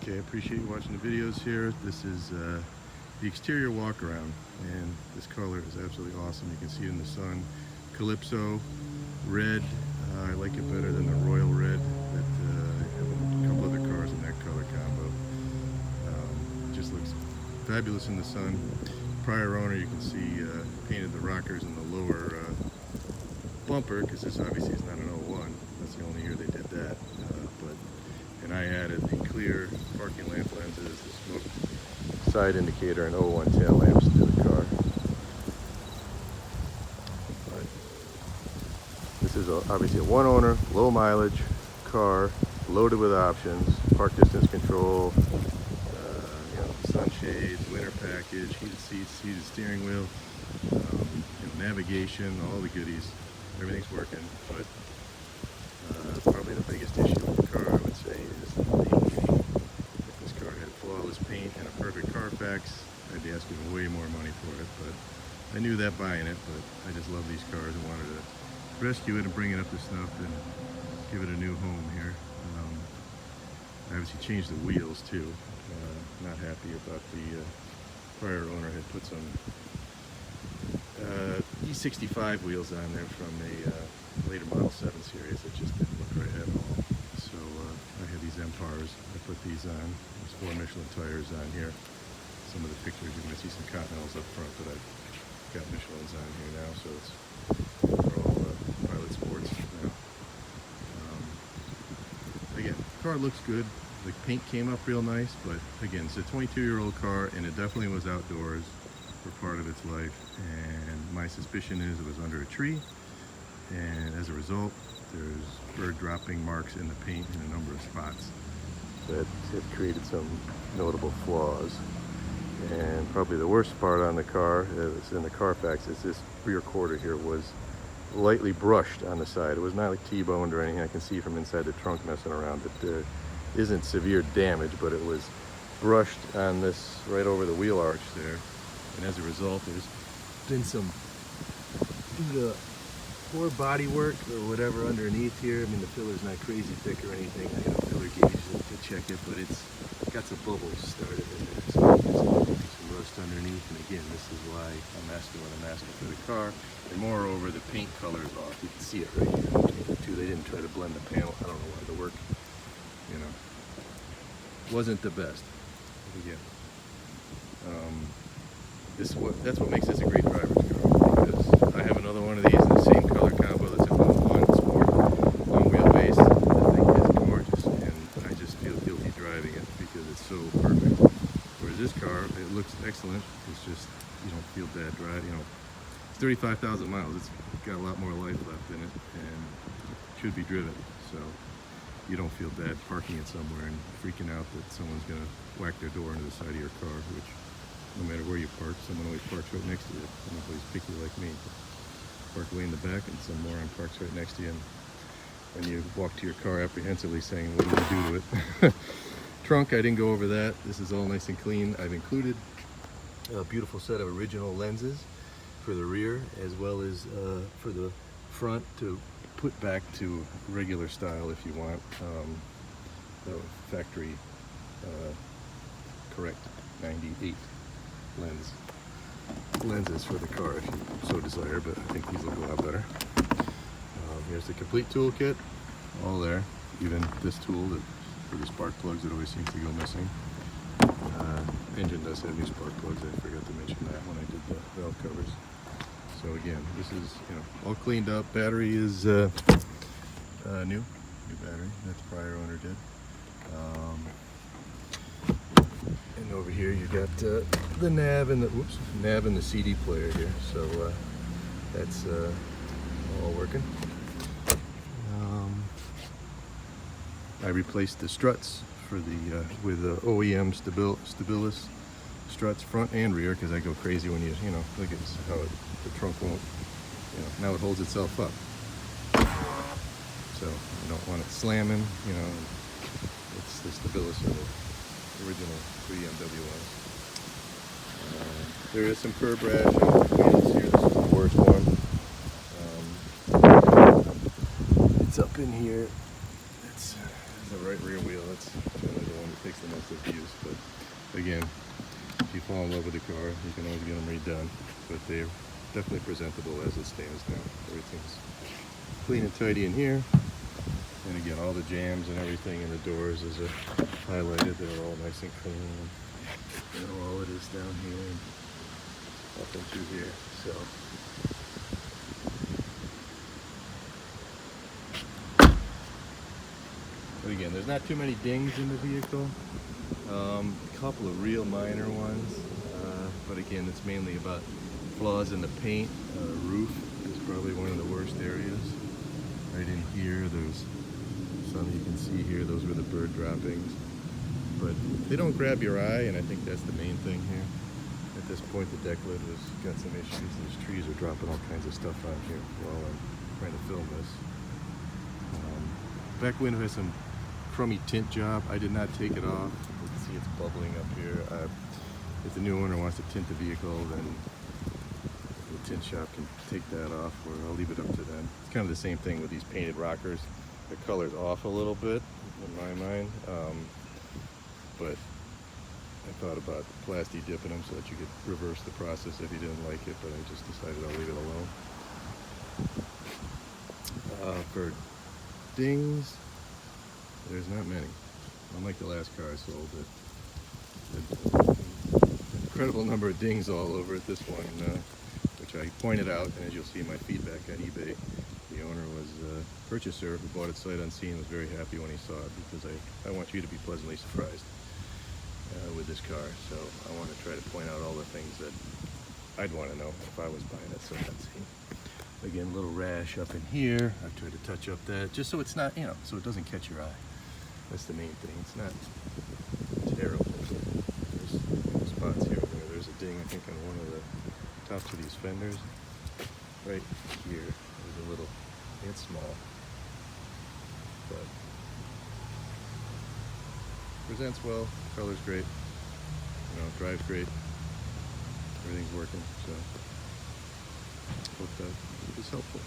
Okay, I appreciate you watching the videos here. This is the exterior walk around, and this color is absolutely awesome. You can see it in the sun. Calypso red. I like it better than the royal red that have a couple other cars in that color combo. It just looks fabulous in the sun. Prior owner, you can see painted the rockers in the lower bumper, because this obviously is not an 01. That's the only year they did that. And I added the clear parking lamp lenses, the smoke side indicator, and 01 tail lamps to the car. But this is obviously a one owner, low mileage car, loaded with options: park distance control, sunshades, winter package, heated seats, heated steering wheel, navigation, all the goodies. Everything's working, but probably the biggest issue with the car, I would say, is the paint. If this car had flawless paint and a perfect Carfax, I'd be asking way more money for it. But I knew that buying it, but I just love these cars and wanted to rescue it and bring it up to snuff and give it a new home here. I obviously changed the wheels too. Not happy about the prior owner had put some E65 wheels on there from a later Model 7 series that just didn't look right at all. So I had these Empires. I put these on. There's 4 Michelin tires on here. Some of the pictures, you're going to see some Continentals up front, but I've got Michelins on here now, so they're all Pilot Sports now. Again, the car looks good. The paint came up real nice, but again, it's a 22-year-old car, and it definitely was outdoors for part of its life. And my suspicion is it was under a tree, and as a result, there's bird dropping marks in the paint in a number of spots that have created some notable flaws. And probably the worst part on the car, is in the Carfax, is this rear quarter here was lightly brushed on the side. It was not like T-boned or anything. I can see from inside the trunk messing around that there isn't severe damage, but it was brushed on this right over the wheel arch there. And as a result, there's been some poor body work or whatever underneath here. I mean, the filler's not crazy thick or anything. I have a filler gauge to check it, but it's got some bubbles started in there. So there's some rust underneath. And again, this is why I'm asking what I'm asking for the car. And moreover, the paint color is off. You can see it right here. Too, they didn't try to blend the panel. I don't know why the work, wasn't the best. Again, that's what makes this a great driver's car, because I have another one of these in the same color combo that's a 101. It's more long wheelbase. The thing is gorgeous, and I just feel guilty driving it because it's so perfect. Whereas this car, it looks excellent. It's just, you don't feel bad driving. It's 35,000 miles. It's got a lot more life left in it, and should be driven. So you don't feel bad parking it somewhere and freaking out that someone's going to whack their door into the side of your car, which no matter where you park, someone always parks right next to you. Nobody's picky like me. Park way in the back and some moron parks right next to you, and you walk to your car apprehensively saying, what did you do to it? Trunk, I didn't go over that. This is all nice and clean. I've included a beautiful set of original lenses for the rear, as well as for the front to put back to regular style if you want. The factory correct 98 lenses for the car if you so desire, but I think these look a lot better. Here's the complete toolkit, all there, even this tool for the spark plugs that always seems to go missing. Engine does have new spark plugs. I forgot to mention that when I did the valve covers. So again, this is all cleaned up. Battery is new battery that the prior owner did. And over here you got the nav and the CD player here. So that's all working. I replaced the struts for the with the OEM Stabilis struts front and rear, because I go crazy when you look at how the trunk won't, now it holds itself up. So I don't want it slamming, it's the Stabilis of the original 3MW ones. There is some curb rash on the wheels here. This is the worst one. It's up in here. It's the right rear wheel. That's generally the one that takes the most of use. But again, if you fall in love with the car, you can always get them redone. But they're definitely presentable as it stands now. Everything's clean and tidy in here. And again, all the jams and everything in the doors is highlighted. They're all nice and clean. You know, all it is down here and up and through here. So. But again, there's not too many dings in the vehicle. A couple of real minor ones. But again, it's mainly about flaws in the paint. Roof is probably one of the worst areas. Right in here, there's some you can see here. Those were the bird droppings. But they don't grab your eye, and I think that's the main thing here. At this point, the deck lid has got some issues. These trees are dropping all kinds of stuff on here while I'm trying to film this. Back window has some crummy tint job. I did not take it off. You can see it's bubbling up here. If the new owner wants to tint the vehicle, then the tint shop can take that off, or I'll leave it up to them. It's kind of the same thing with these painted rockers. The color's off a little bit in my mind, but I thought about plasti dipping them so that you could reverse the process if you didn't like it, but I just decided I'll leave it alone. For dings, there's not many. Unlike the last car I sold, an incredible number of dings all over it. This one, which I pointed out, and as you'll see in my feedback on eBay, the owner was a purchaser who bought it sight unseen, was very happy when he saw it, because I want you to be pleasantly surprised with this car. So I want to try to point out all the things that I'd want to know if I was buying it. So let's see. Again, a little rash up in here. I've tried to touch up that just so it's not, so it doesn't catch your eye. That's the main thing. It's not terrible. There's spots here and there. There's a ding, I think, on one of the tops of these fenders. Right here, there's a little, it's small, but presents well, color's great, drives great, everything's working, so hope that is helpful.